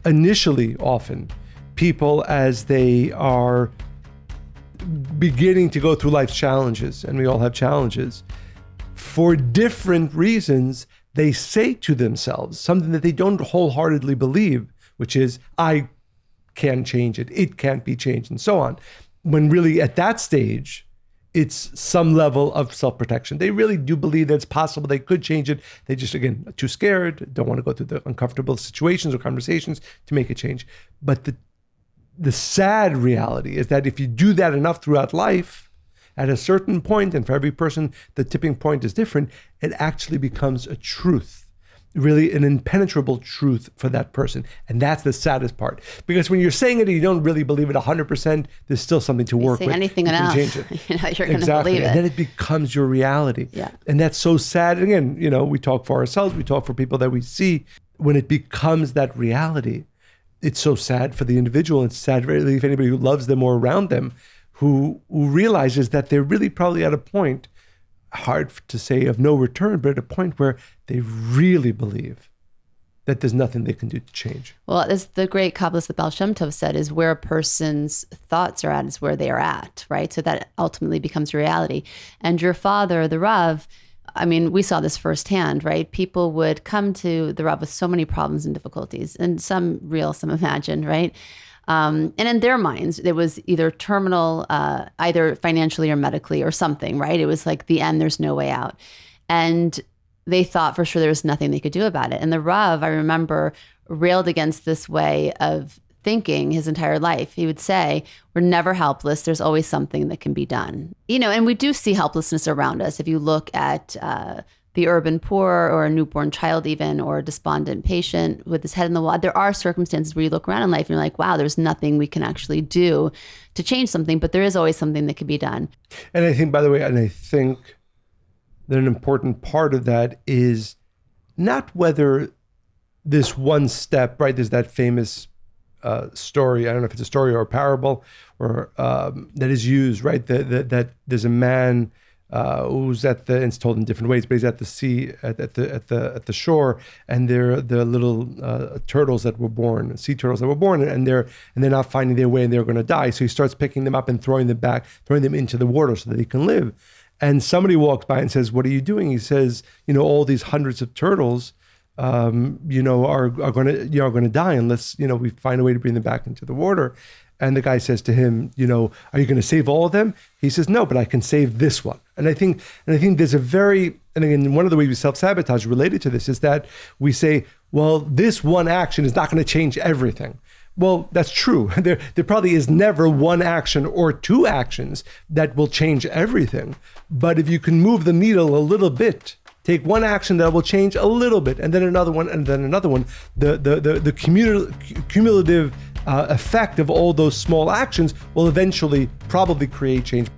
initially, often, people, as they are beginning to go through life's challenges, and we all have challenges, for different reasons, they say to themselves something that they don't wholeheartedly believe, which is, I can't change it, it can't be changed, and so on. When really at that stage, it's some level of self-protection. They really do believe that it's possible they could change it. They just, again, are too scared, don't want to go through the uncomfortable situations or conversations to make a change. But the sad reality is that if you do that enough throughout life, at a certain point, and for every person, the tipping point is different, it actually becomes a truth, really an impenetrable truth for that person. And that's the saddest part. Because when you're saying it and you don't really believe it 100%, there's still something to work with. Anything enough, change it. You're going to believe it. And then it becomes your reality. Yeah. And that's so sad. And again, we talk for ourselves, we talk for people that we see. When it becomes that reality, it's so sad for the individual. It's sad really if anybody who loves them or around them who realizes that they're really probably at a point, hard to say of no return, but at a point where they really believe that there's nothing they can do to change. Well, as the great Kabbalist, the Baal Shem Tov, said, is where a person's thoughts are at is where they are at, right? So that ultimately becomes reality. And your father, the Rav, I mean, we saw this firsthand, right? People would come to the Rav with so many problems and difficulties, and some real, some imagined, right? And in their minds, it was either terminal, either financially or medically or something, right? It was like the end, there's no way out. And they thought for sure there was nothing they could do about it. And the Rav, I remember, railed against this way of thinking his entire life. He would say, we're never helpless. There's always something that can be done. And we do see helplessness around us. If you look at the urban poor or a newborn child even, or a despondent patient with his head in the wall, there are circumstances where you look around in life and you're like, wow, there's nothing we can actually do to change something, but there is always something that can be done. And I think, by the way, that an important part of that is not whether this one step, right? There's that famous story, I don't know if it's a story or a parable, or that is used, right? That there's a man who's and it's told in different ways, but he's at the sea, at the shore, and they're the little turtles that were born, sea turtles that were born, and they're not finding their way, and they're going to die. So he starts picking them up and throwing them into the water so that they can live. And somebody walks by and says, "What are you doing?" He says, "All these hundreds of turtles, are going to die unless we find a way to bring them back into the water." And the guy says to him, "Are you going to save all of them?" He says, "No, but I can save this one." And I think there's and again, one of the ways we self-sabotage related to this is that we say, well, this one action is not going to change everything. Well, that's true. There probably is never one action or two actions that will change everything. But if you can move the needle a little bit, take one action that will change a little bit, and then another one, and then another one, the cumulative effect of all those small actions will eventually probably create change.